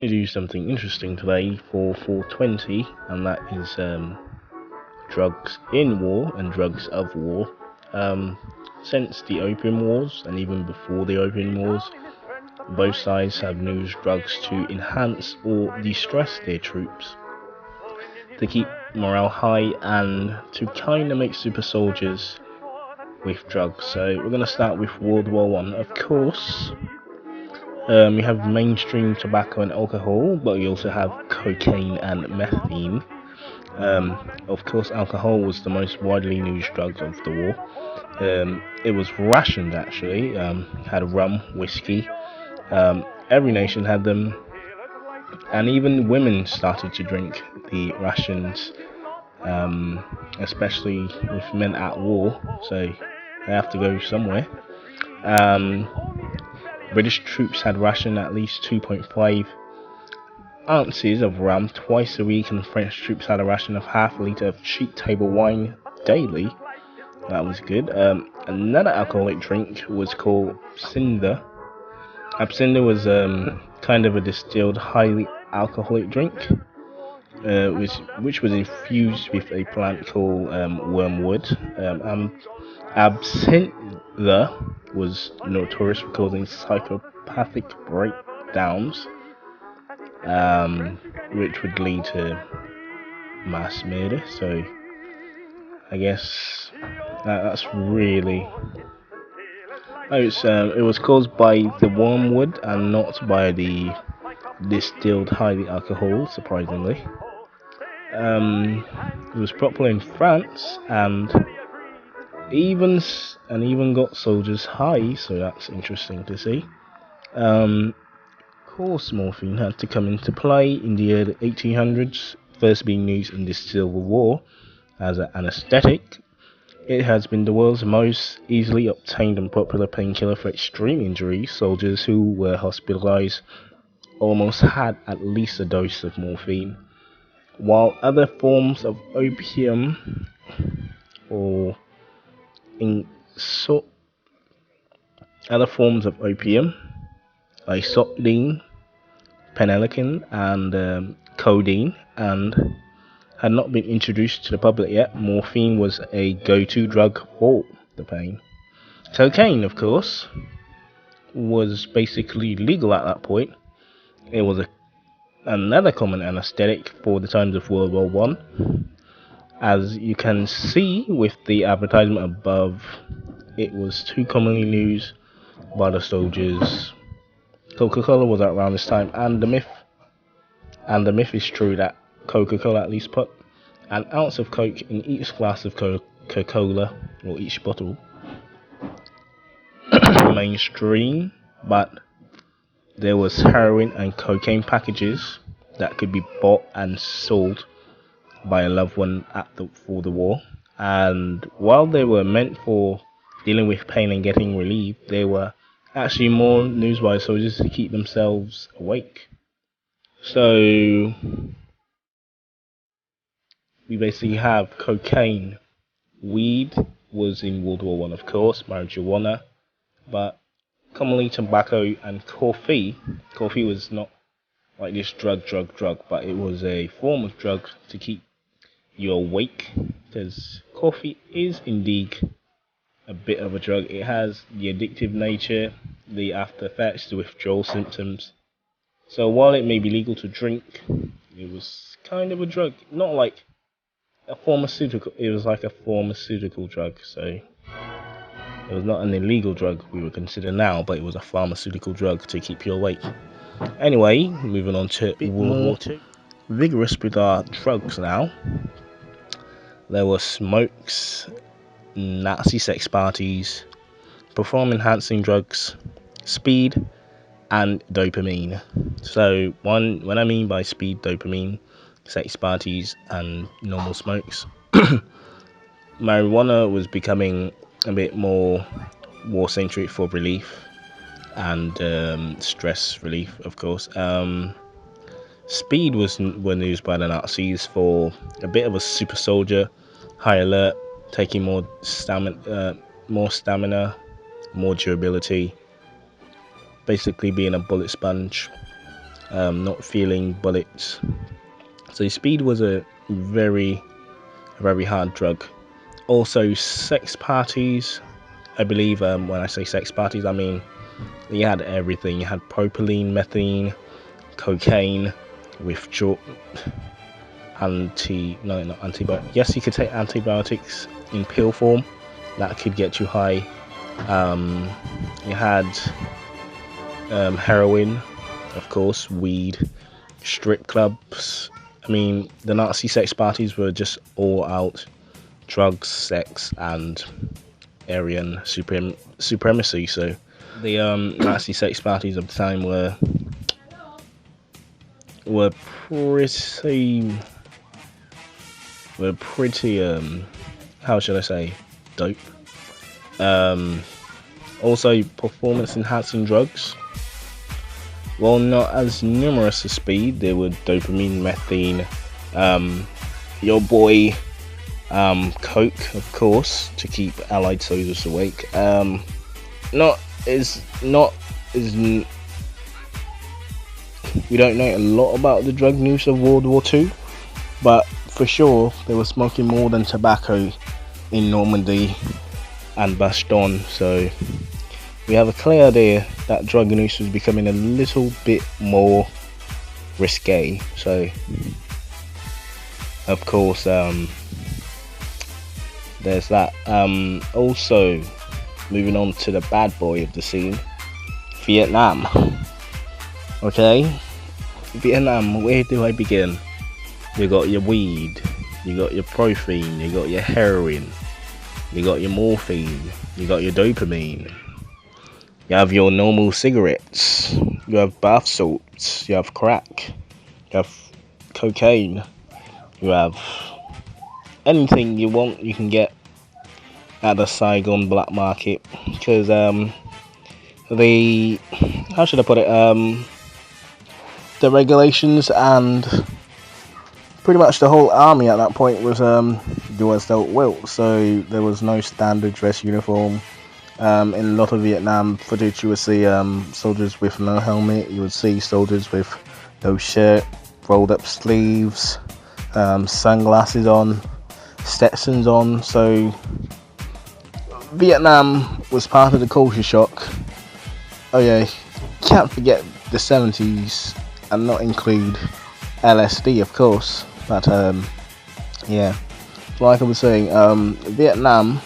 To do something interesting today for 420, and that is drugs in war and drugs of war. Um, since the Opium Wars and even before the Opium Wars, both sides have used drugs to enhance or de-stress their troops, to keep morale high and to kind of make super soldiers with drugs. So we're going to start with World War One. Of course, we have mainstream tobacco and alcohol, but we also have cocaine and methane. Of course, alcohol was the most widely used drug of the war. It was rationed actually. Had rum, whiskey. Every nation had them, and even women started to drink the rations, especially with men at war. So they have to go somewhere. Um, British troops had rationed at least 2.5 ounces of rum twice a week, and French troops had a ration of half a litre of cheap table wine daily. That was good. Another alcoholic drink was called Cinder. Absinthe was kind of a distilled, highly alcoholic drink, which was infused with a plant called wormwood. Absinthe was notorious for causing psychopathic breakdowns, which would lead to mass murder. So I guess that's really. It was caused by the wormwood and not by the distilled highly alcohol. Surprisingly, it was popular in France and even got soldiers high. So that's interesting to see. Of course, morphine had to come into play in the early 1800s, first being used in the Civil War as an anesthetic. It has been the world's most easily obtained and popular painkiller for extreme injuries. Soldiers who were hospitalized almost had at least a dose of morphine, while other forms of opium or in so other forms of opium like sodine, phenylephrine, and codeine, and had not been introduced to the public yet. Morphine was a go-to drug for the pain. Cocaine, of course, was basically legal at that point. It was another common anesthetic for the times of World War One. As you can see with the advertisement above, it was too commonly used by the soldiers. Coca-Cola was around this time, and the myth is true that Coca-Cola at least put an ounce of Coke in each glass of Coca-Cola or each bottle. Mainstream, but there was heroin and cocaine packages that could be bought and sold by a loved one for the war. And while they were meant for dealing with pain and getting relief, they were actually more used by soldiers to keep themselves awake. So we basically have cocaine. Weed was in World War One, of course, marijuana, but commonly tobacco and coffee. Coffee was not like this drug, but it was a form of drug to keep you awake, because coffee is indeed a bit of a drug. It has the addictive nature, the after effects, the withdrawal symptoms. So while it may be legal to drink, it was kind of a drug, not like a pharmaceutical. It was like a pharmaceutical drug. So it was not an illegal drug we would consider now, but it was a pharmaceutical drug to keep you awake. Anyway, moving on to World War II. Vigorous with our drugs now. There were smokes, Nazi sex parties, performance enhancing drugs, speed, and dopamine. So when I mean by speed, dopamine, sex parties, and normal smokes, marijuana was becoming a bit more war-centric for relief and stress relief, of course. Speed was used by the Nazis for a bit of a super soldier, high alert, taking more stamina, more durability, basically being a bullet sponge. not feeling bullets. So speed was a very hard drug. Also, sex parties. I believe when I say sex parties, I mean you had everything. You had propylene, methane, cocaine, withdrawal, yes, you could take antibiotics in pill form. That could get you high. You had heroin, of course, weed, strip clubs. I mean, the Nazi sex parties were just all out drugs, sex, and Aryan supremacy. So the Nazi sex parties of the time were pretty how should I say, dope. Also, performance enhancing drugs, while not as numerous as speed, there were dopamine, methane, your boy coke, of course, to keep allied soldiers awake. We don't know a lot about the drug use of World War II, but for sure they were smoking more than tobacco in Normandy and Bastogne. So we have a clear idea that drug use was becoming a little bit more risque. So of course there's that. Also, moving on to the bad boy of the scene, Vietnam. Okay, Vietnam, where do I begin? You got your weed, you got your profane, you got your heroin, you got your morphine, you got your dopamine, you have your normal cigarettes, you have bath salts, you have crack, you have cocaine, you have anything you want you can get at the Saigon black market, because the, how should I put it, the regulations and pretty much the whole army at that point was do as thou wilt. So there was no standard dress uniform. In a lot of Vietnam footage, you would see soldiers with no helmet. You would see soldiers with no shirt, rolled up sleeves, sunglasses on, Stetsons on. So Vietnam was part of the culture shock. Oh yeah, can't forget the 70s and not include LSD, of course. But yeah, like I was saying, Vietnam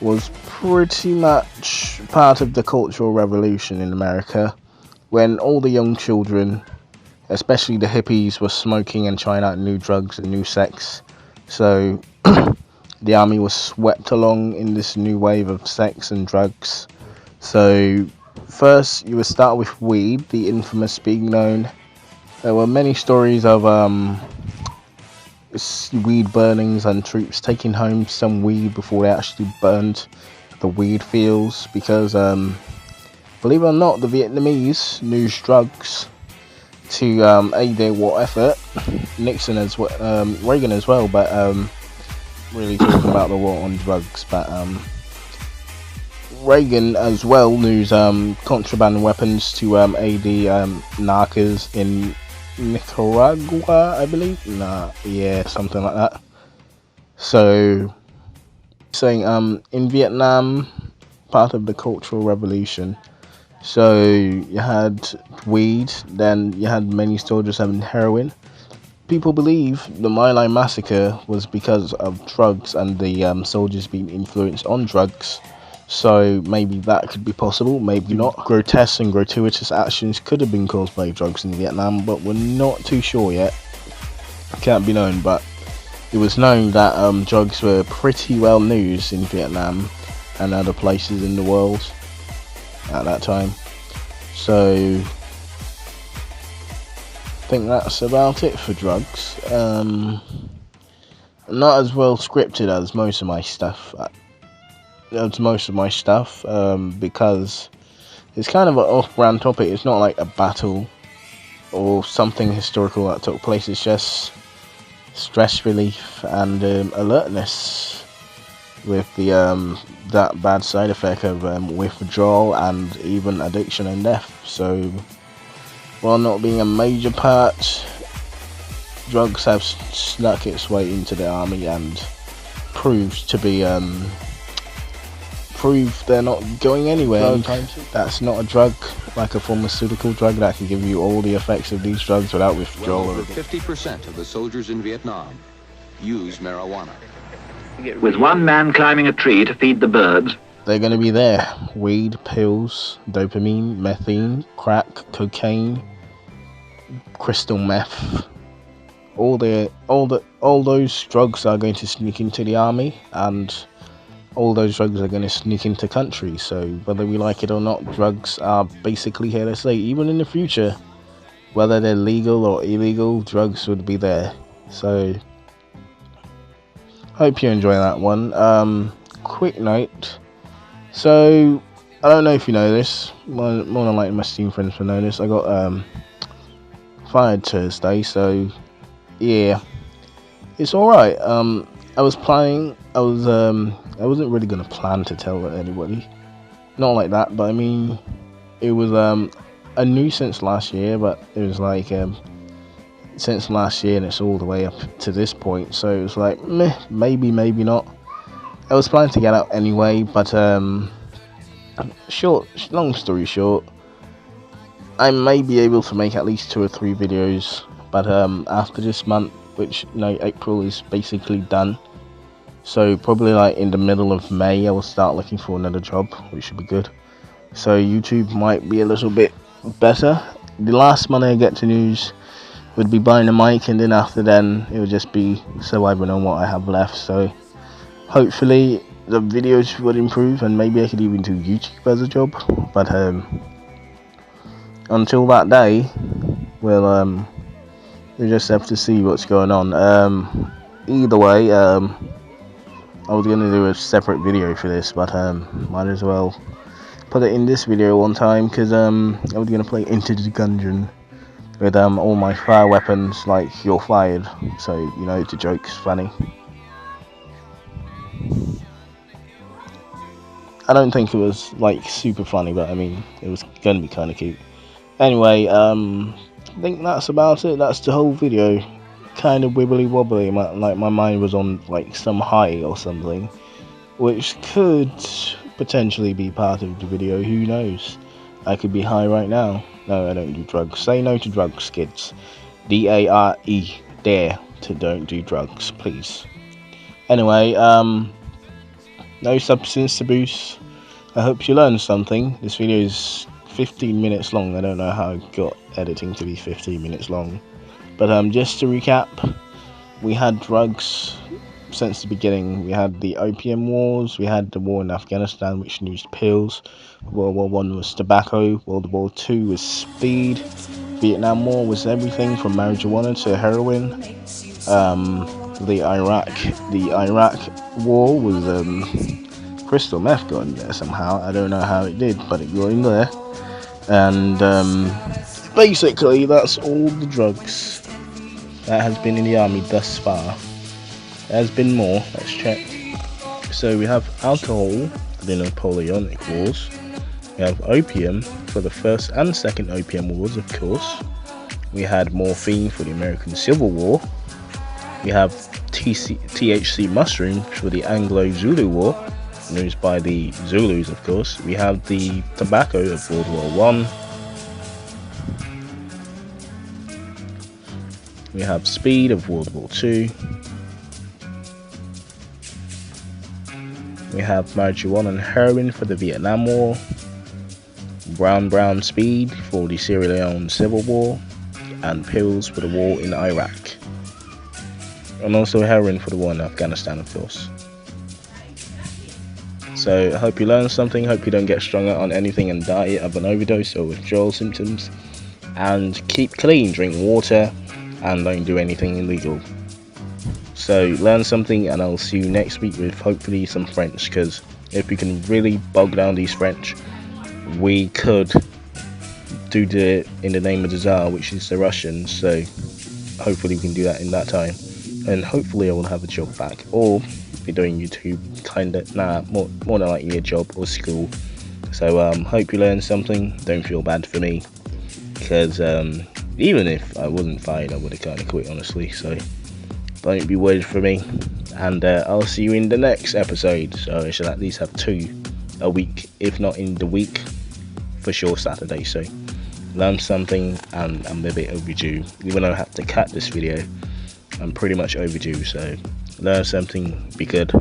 was pretty much part of the Cultural Revolution in America, when all the young children, especially the hippies, were smoking and trying out new drugs and new sex. So the army was swept along in this new wave of sex and drugs. So first you would start with weed, the infamous being known. There were many stories of weed burnings and troops taking home some weed before they actually burned the weed fields, because believe it or not, the Vietnamese used drugs to aid their war effort. Nixon as well, Reagan as well, but really talking about the war on drugs. But Reagan as well used contraband weapons to aid the narcos in Nicaragua, I believe. Something like that. So, saying in Vietnam, part of the Cultural Revolution. So you had weed, then you had many soldiers having heroin. People believe the My Lai massacre was because of drugs and the soldiers being influenced on drugs. So maybe that could be possible, maybe not. Grotesque and gratuitous actions could have been caused by drugs in Vietnam, but we're not too sure yet. Can't be known, but it was known that drugs were pretty well used in Vietnam and other places in the world at that time. So I think that's about it for drugs. Not as well scripted as most of my stuff. Because it's kind of an off-brand topic. It's not like a battle or something historical that took place. It's just stress relief and alertness with the that bad side effect of withdrawal and even addiction and death. So while not being a major part, drugs have snuck its way into the army and proved they're not going anywhere. That's not a drug like a pharmaceutical drug that can give you all the effects of these drugs without withdrawal. Well, over 50% of the soldiers in Vietnam use marijuana. With one man climbing a tree to feed the birds. They're going to be there. Weed, pills, dopamine, methane, crack, cocaine, crystal meth. All those drugs are going to sneak into the army, and all those drugs are going to sneak into countries. So whether we like it or not, drugs are basically here to stay. Even in the future, whether they're legal or illegal, drugs would be there. So hope you enjoy that one. Quick note. So I don't know if you know this. More than likely my Steam friends will know this. I got fired Thursday. So yeah, it's all right. I wasn't really gonna plan to tell anybody, not like that, but I mean, it was I knew since last year, but it was like since last year, and it's all the way up to this point, so it was like meh, maybe not. I was planning to get out anyway, but long story short, I may be able to make at least 2 or 3 videos, but after this month, which April is basically done. So probably like in the middle of May, I will start looking for another job, which should be good. So YouTube might be a little bit better. The last money I get to use would be buying a mic, and then after then it would just be surviving on what I have left. So hopefully the videos would improve, and maybe I could even do YouTube as a job. But until that day, we'll just have to see what's going on. Either way, I was gonna do a separate video for this, but might as well put it in this video one time, because I was gonna play Into the Gungeon with all my fire weapons, like you're fired. So you know, the joke's funny. I don't think it was like super funny, but I mean, it was gonna be kind of cute. Anyway, I think that's about it. That's the whole video. Kind of wibbly wobbly, like my mind was on like some high or something, which could potentially be part of the video. Who knows? I could be high right now. No, I don't do drugs. Say no to drugs, kids. DARE. Dare to don't do drugs, please. Anyway, no substance abuse. I hope you learned something. This video is 15 minutes long. I don't know how I got editing to be 15 minutes long. But just to recap, we had drugs since the beginning. We had the opium wars, we had the war in Afghanistan, which used pills. World War I was tobacco, World War II was speed, Vietnam War was everything from marijuana to heroin. The Iraq War was crystal meth got in there somehow. I don't know how it did, but it got in there. And basically that's all the drugs that has been in the army thus far. There has been more, let's check. So we have alcohol for the Napoleonic Wars. We have opium for the first and second opium wars, of course. We had morphine for the American Civil War. We have THC mushrooms for the Anglo-Zulu War, used by the Zulus, of course. We have the tobacco of World War I. We have speed of World War II. We have marijuana and heroin for the Vietnam War. Brown speed for the Sierra Leone Civil War. And pills for the war in Iraq. And also heroin for the war in Afghanistan, of course. So I hope you learned something. Hope you don't get strung out on anything and die of an overdose or withdrawal symptoms. And keep clean, drink water, and don't do anything illegal. So learn something, and I'll see you next week with hopefully some French, because if we can really bog down these French, we could do the In the Name of the Tsar, which is the Russians. So hopefully we can do that in that time, and hopefully I will have a job back, or be doing YouTube, more than likely a job or school. So hope you learned something. Don't feel bad for me. because even if I wasn't fired, I would have kind of quit, honestly. So don't be worried for me, and I'll see you in the next episode. So I should at least have 2 a week, if not in the week, for sure Saturday. So learn something, and I'm a bit overdue. Even though I have to cut this video, I'm pretty much overdue. So learn something, be good.